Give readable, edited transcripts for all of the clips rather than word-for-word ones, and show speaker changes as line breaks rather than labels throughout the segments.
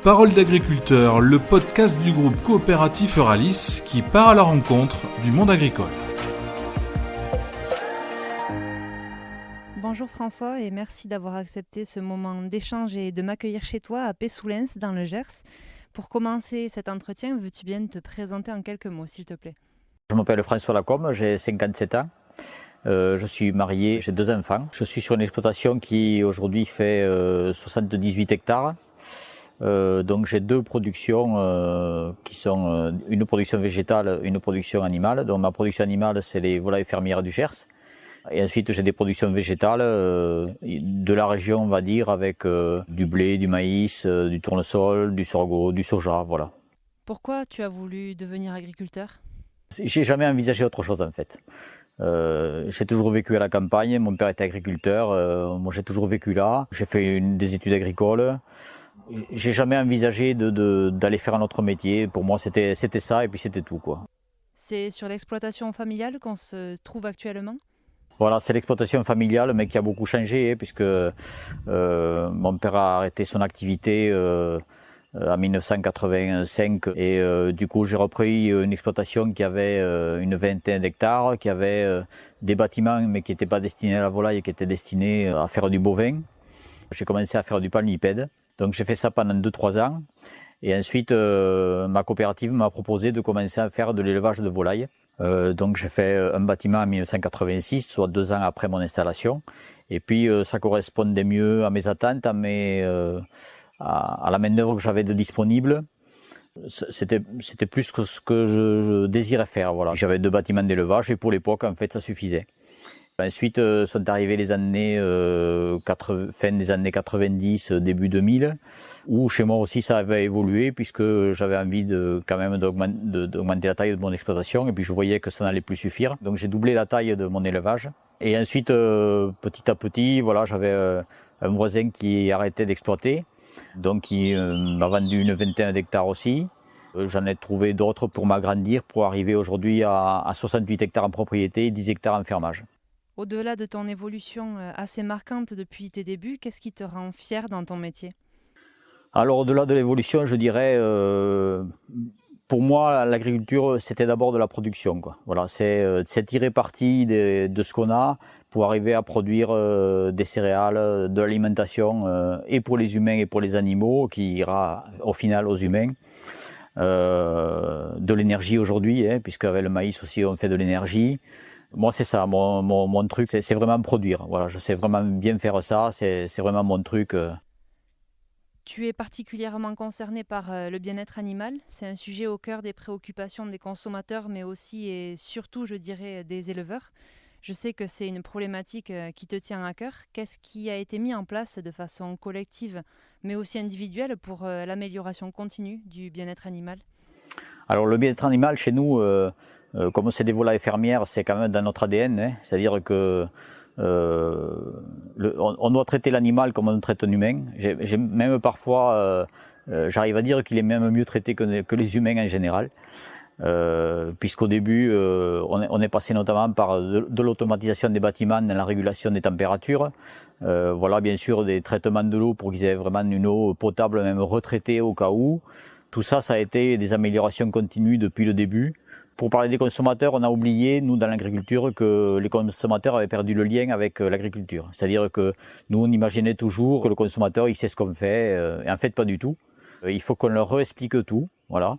Parole d'agriculteur, le podcast du groupe coopératif Euralis qui part à la rencontre du monde agricole.
Bonjour François et merci d'avoir accepté ce moment d'échange et de m'accueillir chez toi à Pessoulens dans le Gers. Pour commencer cet entretien, veux-tu bien te présenter en quelques mots s'il te plaît?
Je m'appelle François Lacombe, j'ai 57 ans. Je suis marié, j'ai 2 enfants. Je suis sur une exploitation qui aujourd'hui fait 78 hectares. Donc j'ai 2 productions qui sont une production végétale, une production animale. Donc ma production animale, c'est les volailles fermières du Gers. Et ensuite j'ai des productions végétales de la région, on va dire, avec du blé, du maïs, du tournesol, du sorgho, du soja, voilà.
Pourquoi tu as voulu devenir agriculteur?
J'ai jamais envisagé autre chose en fait. J'ai toujours vécu à la campagne, mon père était agriculteur, moi j'ai toujours vécu là. J'ai fait des études agricoles. J'ai jamais envisagé d'aller faire un autre métier. Pour moi c'était ça et puis c'était tout quoi.
C'est sur l'exploitation familiale qu'on se trouve actuellement?
Voilà, c'est l'exploitation familiale mais qui a beaucoup changé puisque mon père a arrêté son activité en 1985 et du coup j'ai repris une exploitation qui avait une vingtaine d'hectares, qui avait des bâtiments mais qui n'étaient pas destinés à la volaille, qui étaient destinés à faire du bovin. J'ai commencé à faire du palmipède, donc j'ai fait ça pendant 2-3 ans et ensuite ma coopérative m'a proposé de commencer à faire de l'élevage de volailles. Donc j'ai fait un bâtiment en 1986, soit 2 ans après mon installation et puis ça correspondait mieux à mes attentes, à la main-d'œuvre que j'avais de disponible. C'était plus que ce que je désirais faire. Voilà. J'avais 2 bâtiments d'élevage et pour l'époque, en fait, ça suffisait. Ensuite, sont arrivées les années fin des années 90, début 2000, où chez moi aussi ça avait évolué puisque j'avais envie quand même d'augmenter la taille de mon exploitation et puis je voyais que ça n'allait plus suffire. Donc j'ai doublé la taille de mon élevage. Et ensuite, petit à petit, voilà, j'avais un voisin qui arrêtait d'exploiter. Donc il m'a vendu une vingtaine d'hectares aussi. J'en ai trouvé d'autres pour m'agrandir, pour arriver aujourd'hui à 68 hectares en propriété et 10 hectares en fermage.
Au-delà de ton évolution assez marquante depuis tes débuts, qu'est-ce qui te rend fier dans ton métier?
Alors au-delà de l'évolution, je dirais, pour moi, l'agriculture, c'était d'abord de la production, quoi. Voilà, c'est tirer parti de ce qu'on a pour arriver à produire des céréales, de l'alimentation, et pour les humains et pour les animaux, qui ira au final aux humains. De l'énergie aujourd'hui, puisque avec le maïs aussi on fait de l'énergie. Moi c'est ça, mon truc, c'est vraiment produire. Voilà, je sais vraiment bien faire ça, c'est vraiment mon truc.
Tu es particulièrement concerné par le bien-être animal. C'est un sujet au cœur des préoccupations des consommateurs, mais aussi et surtout, je dirais, des éleveurs. Je sais que c'est une problématique qui te tient à cœur. Qu'est-ce qui a été mis en place de façon collective, mais aussi individuelle, pour l'amélioration continue du bien-être animal?
Alors le bien-être animal chez nous, comme c'est des volailles fermières, c'est quand même dans notre ADN, c'est-à-dire que on doit traiter l'animal comme on traite un humain. J'ai même parfois, j'arrive à dire qu'il est même mieux traité que les humains en général. Puisqu'au début, on est passé notamment par de l'automatisation des bâtiments dans la régulation des températures. Voilà, bien sûr, des traitements de l'eau pour qu'ils aient vraiment une eau potable, même retraitée au cas où. Tout ça, ça a été des améliorations continues depuis le début. Pour parler des consommateurs, on a oublié, nous, dans l'agriculture, que les consommateurs avaient perdu le lien avec l'agriculture. C'est-à-dire que nous, on imaginait toujours que le consommateur, il sait ce qu'on fait, et en fait, pas du tout. Il faut qu'on leur explique tout, voilà.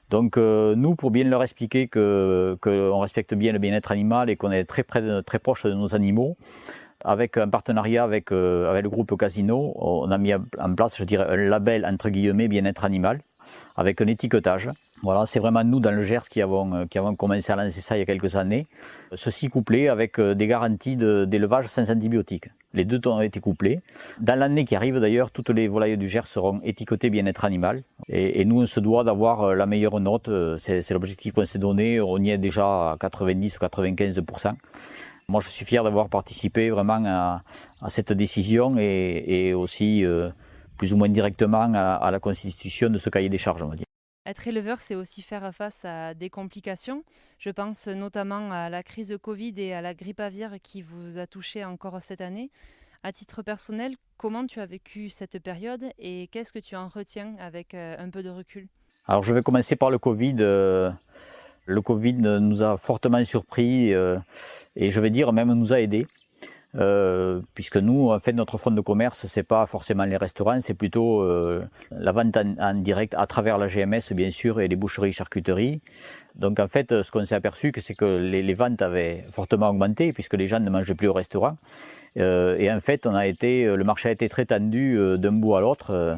Donc nous, pour bien leur expliquer qu'on respecte bien le bien-être animal et qu'on est très proche de nos animaux, avec un partenariat avec le groupe Casino, on a mis en place, je dirais, un label entre guillemets bien-être animal, avec un étiquetage. Voilà, c'est vraiment nous dans le Gers qui avons commencé à lancer ça il y a quelques années. Ceci couplé avec des garanties d'élevage sans antibiotiques. Les deux ont été couplés. Dans l'année qui arrive d'ailleurs, toutes les volailles du Gers seront étiquetées bien-être animal. Et nous, on se doit d'avoir la meilleure note. C'est l'objectif qu'on s'est donné. On y est déjà à 90 ou 95%. Moi, je suis fier d'avoir participé vraiment à cette décision et aussi plus ou moins directement à la constitution de ce cahier des charges, on va dire.
Être éleveur, c'est aussi faire face à des complications. Je pense notamment à la crise Covid et à la grippe aviaire qui vous a touché encore cette année. À titre personnel, comment tu as vécu cette période et qu'est-ce que tu en retiens avec un peu de recul?
Alors je vais commencer par le Covid. Le Covid nous a fortement surpris et je vais dire même nous a aidés. Puisque nous, en fait, notre fonds de commerce, c'est pas forcément les restaurants, c'est plutôt la vente en direct à travers la GMS, bien sûr, et les boucheries charcuteries. Donc, en fait, ce qu'on s'est aperçu, c'est que les ventes avaient fortement augmenté, puisque les gens ne mangeaient plus au restaurant. Et en fait, le marché a été très tendu d'un bout à l'autre.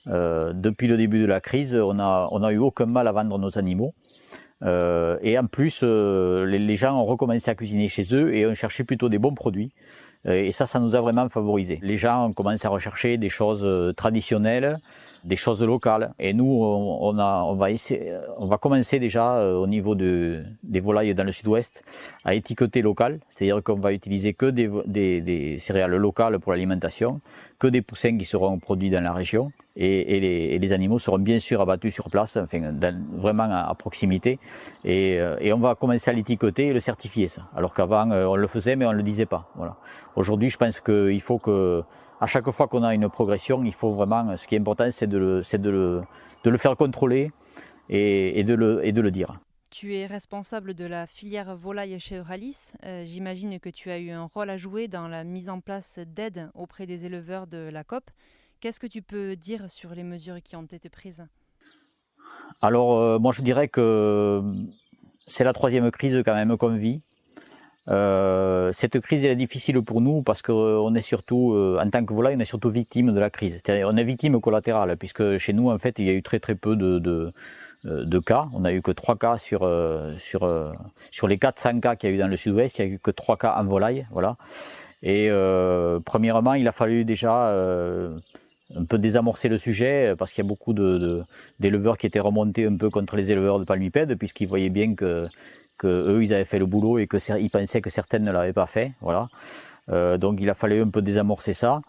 Depuis le début de la crise, on a eu aucun mal à vendre nos animaux. Et en plus, les gens ont recommencé à cuisiner chez eux et ont cherché plutôt des bons produits. Et ça nous a vraiment favorisé. Les gens ont commencé à rechercher des choses traditionnelles, des choses locales. Et nous, on va commencer déjà au niveau des volailles dans le sud-ouest à étiqueter local. C'est-à-dire qu'on va utiliser que des céréales locales pour l'alimentation, que des poussins qui seront produits dans la région. Et les animaux seront bien sûr abattus sur place, enfin, vraiment à proximité. Et on va commencer à l'étiqueter et le certifier, ça. Alors qu'avant, on le faisait, mais on ne le disait pas. Voilà. Aujourd'hui, je pense qu'il faut que, à chaque fois qu'on a une progression, il faut vraiment, ce qui est important, c'est de le faire contrôler et de le dire.
Tu es responsable de la filière volaille chez Euralis. J'imagine que tu as eu un rôle à jouer dans la mise en place d'aides auprès des éleveurs de la COP. Qu'est-ce que tu peux dire sur les mesures qui ont été prises?
Alors, moi je dirais que c'est la troisième crise quand même qu'on vit. Cette crise est difficile pour nous parce qu'on est surtout, en tant que volaille, on est surtout victime de la crise. C'est-à-dire, on est victime collatérale puisque chez nous, en fait, il y a eu très peu de cas. On n'a eu que 3 cas sur les 400 cas qu'il y a eu dans le sud-ouest, il n'y a eu que 3 cas en volaille. Voilà. Et premièrement, il a fallu déjà un peu désamorcer le sujet parce qu'il y a beaucoup d'éleveurs qui étaient remontés un peu contre les éleveurs de palmipèdes puisqu'ils voyaient bien que eux ils avaient fait le boulot et qu'ils pensaient que certaines ne l'avaient pas fait. Voilà. Donc il a fallu un peu désamorcer ça.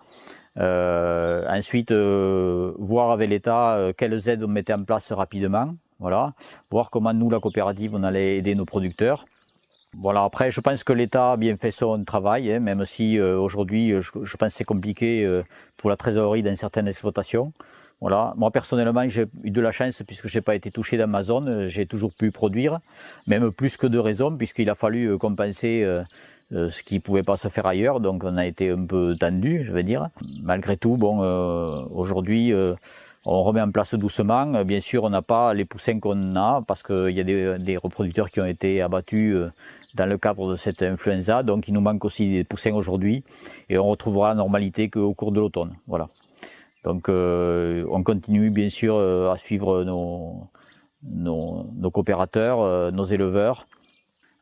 Ensuite, voir avec l'État quelles aides on mettait en place rapidement. Voilà. Voir comment nous, la coopérative, on allait aider nos producteurs. Voilà, après, je pense que l'État a bien fait son travail, hein, même si aujourd'hui, je pense que c'est compliqué pour la trésorerie dans certaines exploitations. Voilà. Moi, personnellement, j'ai eu de la chance puisque je n'ai pas été touché dans ma zone. J'ai toujours pu produire, même plus que de raison, puisqu'il a fallu compenser ce qui ne pouvait pas se faire ailleurs. Donc, on a été un peu tendu, je vais dire. Malgré tout, bon, aujourd'hui, on remet en place doucement. Bien sûr, on n'a pas les poussins qu'on a parce qu'il y a des reproducteurs qui ont été abattus dans le cadre de cette influenza. Donc, il nous manque aussi des poussins aujourd'hui et on retrouvera la normalité qu'au cours de l'automne. Voilà. Donc, on continue bien sûr à suivre nos coopérateurs, nos éleveurs.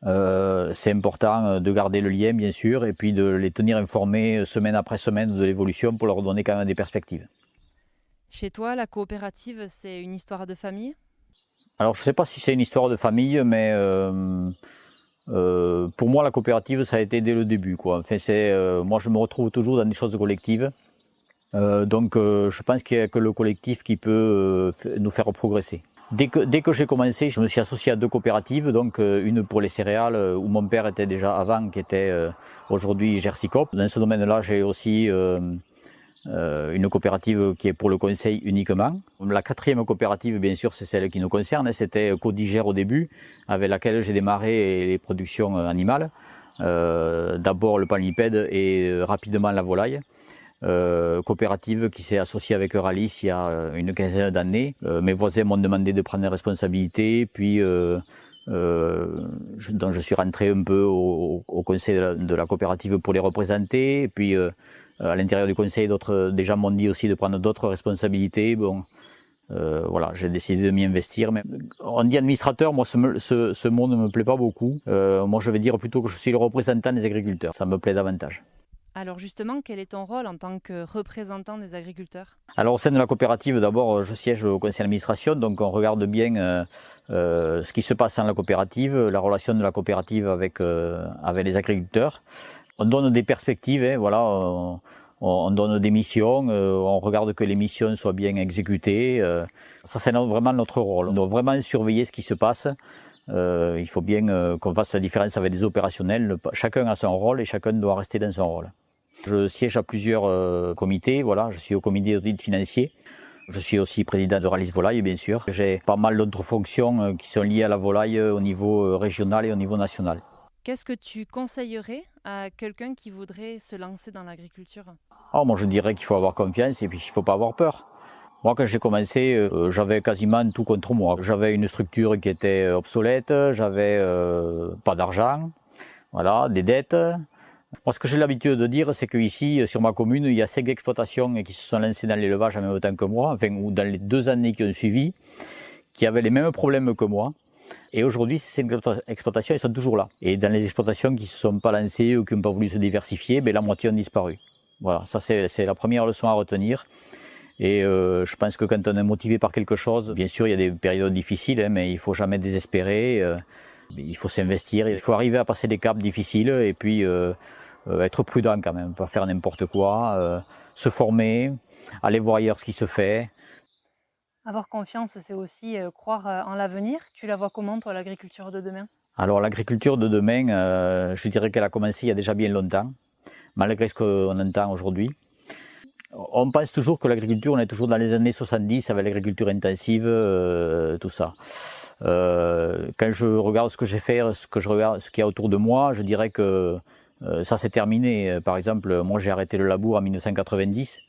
C'est important de garder le lien, bien sûr, et puis de les tenir informés semaine après semaine de l'évolution pour leur donner quand même des perspectives.
Chez toi, la coopérative, c'est une histoire de famille?
Alors, je ne sais pas si c'est une histoire de famille, mais pour moi, la coopérative, ça a été dès le début, quoi. Enfin, moi, je me retrouve toujours dans des choses collectives. Donc, je pense qu'il n'y a que le collectif qui peut nous faire progresser. Dès que j'ai commencé, je me suis associé à 2 coopératives, donc une pour les céréales où mon père était déjà avant, qui était aujourd'hui Gersicop. Dans ce domaine-là, j'ai aussi une coopérative qui est pour le conseil uniquement. La 4e coopérative, bien sûr, c'est celle qui nous concerne. C'était Codigère au début, avec laquelle j'ai démarré les productions animales. D'abord le palmipède et rapidement la volaille. Coopérative qui s'est associée avec Euralis il y a une quinzaine d'années. Mes voisins m'ont demandé de prendre des responsabilités, puis donc je suis rentré un peu au conseil de la coopérative pour les représenter, et puis à l'intérieur du conseil, des gens m'ont dit aussi de prendre d'autres responsabilités. Bon, voilà, j'ai décidé de m'y investir. Mais on dit administrateur, moi ce mot ne me plaît pas beaucoup. Moi je vais dire plutôt que je suis le représentant des agriculteurs, ça me plaît davantage.
Alors justement, quel est ton rôle en tant que représentant des agriculteurs? Alors
au sein de la coopérative, d'abord, je siège au conseil d'administration, donc on regarde bien ce qui se passe dans la coopérative, la relation de la coopérative avec les agriculteurs. On donne des perspectives, hein, voilà, on donne des missions, on regarde que les missions soient bien exécutées. Ça, c'est vraiment notre rôle. On doit vraiment surveiller ce qui se passe. Il faut bien qu'on fasse la différence avec les opérationnels. Chacun a son rôle et chacun doit rester dans son rôle. Je siège à plusieurs comités, voilà, je suis au comité d'audit financier. Je suis aussi président de Ralis Volaille, bien sûr. J'ai pas mal d'autres fonctions qui sont liées à la volaille au niveau régional et au niveau national.
Qu'est-ce que tu conseillerais à quelqu'un qui voudrait se lancer dans l'agriculture ?
Moi, je dirais qu'il faut avoir confiance et puis qu'il ne faut pas avoir peur. Moi, quand j'ai commencé, j'avais quasiment tout contre moi. J'avais une structure qui était obsolète, j'avais pas d'argent, voilà, des dettes. Moi, ce que j'ai l'habitude de dire, c'est qu'ici, sur ma commune, il y a 5 exploitations qui se sont lancées dans l'élevage en même temps que moi, enfin, ou dans les 2 années qui ont suivi, qui avaient les mêmes problèmes que moi. Et aujourd'hui, ces 5 exploitations, elles sont toujours là. Et dans les exploitations qui ne se sont pas lancées ou qui n'ont pas voulu se diversifier, la moitié ont disparu. Voilà, ça c'est la première leçon à retenir. Et je pense que quand on est motivé par quelque chose, bien sûr, il y a des périodes difficiles, mais il ne faut jamais désespérer. Il faut s'investir, il faut arriver à passer des caps difficiles et puis être prudent quand même, pas faire n'importe quoi, se former, aller voir ailleurs ce qui se fait.
Avoir confiance, c'est aussi croire en l'avenir. Tu la vois comment, toi, l'agriculture de demain ?
Alors l'agriculture de demain, je dirais qu'elle a commencé il y a déjà bien longtemps, malgré ce qu'on entend aujourd'hui. On pense toujours que l'agriculture, on est toujours dans les années 70 avec l'agriculture intensive, tout ça. Quand je regarde ce que j'ai fait, ce qu'il y a autour de moi, je dirais que ça s'est terminé. Par exemple, moi j'ai arrêté le labour en 1990.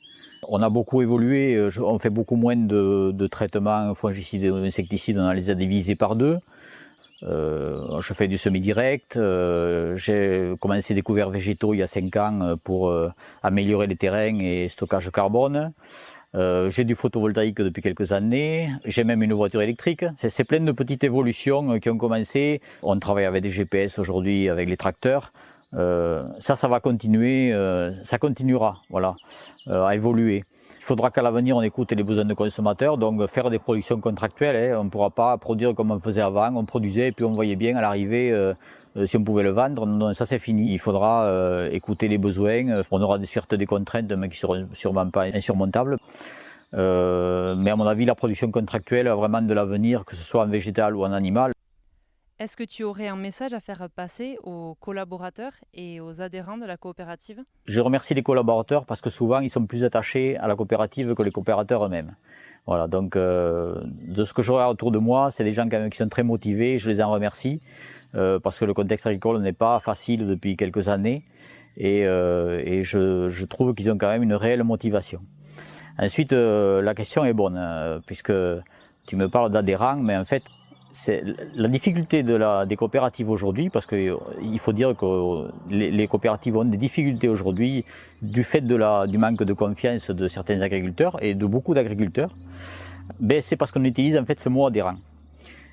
On a beaucoup évolué, on fait beaucoup moins de traitements fongicides et insecticides, on les a divisés par 2. Je fais du semi-direct, j'ai commencé des couverts végétaux il y a 5 ans pour améliorer les terrains et stockage de carbone. J'ai du photovoltaïque depuis quelques années, j'ai même une voiture électrique. C'est plein de petites évolutions qui ont commencé. On travaille avec des GPS aujourd'hui, avec les tracteurs. Ça va continuer, ça continuera, voilà, à évoluer. Il faudra qu'à l'avenir on écoute les besoins de consommateurs, donc faire des productions contractuelles. On ne pourra pas produire comme on faisait avant, on produisait et puis on voyait bien à l'arrivée si on pouvait le vendre. Non, ça c'est fini. Il faudra écouter les besoins. On aura certes des contraintes, mais qui ne seront sûrement pas insurmontables. Mais à mon avis, la production contractuelle a vraiment de l'avenir, que ce soit en végétal ou en animal.
Est-ce que tu aurais un message à faire passer aux collaborateurs et aux adhérents de la coopérative ?
Je remercie les collaborateurs parce que souvent ils sont plus attachés à la coopérative que les coopérateurs eux-mêmes. Voilà, donc de ce que je regarde autour de moi, c'est des gens quand même qui sont très motivés, je les en remercie parce que le contexte agricole n'est pas facile depuis quelques années et je trouve qu'ils ont quand même une réelle motivation. Ensuite, la question est bonne puisque tu me parles d'adhérents, mais en fait, c'est la difficulté des coopératives aujourd'hui, parce qu'il faut dire que les coopératives ont des difficultés aujourd'hui du fait du manque de confiance de certains agriculteurs et de beaucoup d'agriculteurs. C'est parce qu'on utilise en fait ce mot adhérent.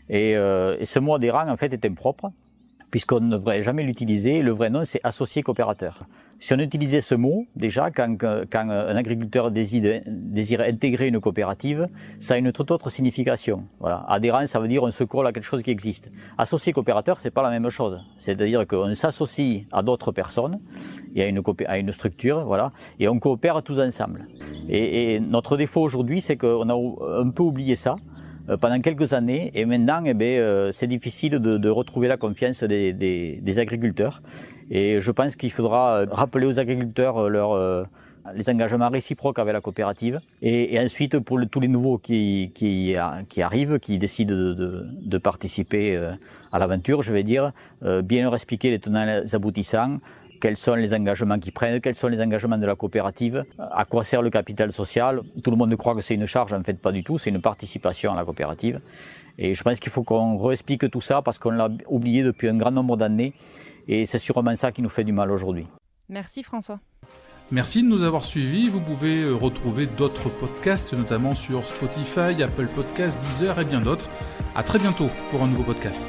Et ce mot adhérent en fait est impropre, puisqu'on ne devrait jamais l'utiliser. Le vrai nom c'est associé coopérateur. Si on utilisait ce mot, déjà, quand un agriculteur désire intégrer une coopérative, ça a une toute autre signification. Voilà. Adhérent, ça veut dire on se colle à quelque chose qui existe. Associé coopérateur, c'est pas la même chose. C'est-à-dire qu'on s'associe à d'autres personnes et à une structure, voilà, et on coopère tous ensemble. Et notre défaut aujourd'hui, c'est qu'on a un peu oublié ça pendant quelques années, et maintenant c'est difficile de retrouver la confiance des agriculteurs. Et je pense qu'il faudra rappeler aux agriculteurs les engagements réciproques avec la coopérative. Et ensuite, pour tous les nouveaux qui arrivent, qui décident de participer à l'aventure, je vais dire, bien leur expliquer les tenants et les aboutissants, quels sont les engagements qu'ils prennent, quels sont les engagements de la coopérative, à quoi sert le capital social. Tout le monde croit que c'est une charge, en fait pas du tout, c'est une participation à la coopérative. Et je pense qu'il faut qu'on réexplique tout ça parce qu'on l'a oublié depuis un grand nombre d'années et c'est sûrement ça qui nous fait du mal aujourd'hui.
Merci François.
Merci de nous avoir suivis. Vous pouvez retrouver d'autres podcasts, notamment sur Spotify, Apple Podcasts, Deezer et bien d'autres. À très bientôt pour un nouveau podcast.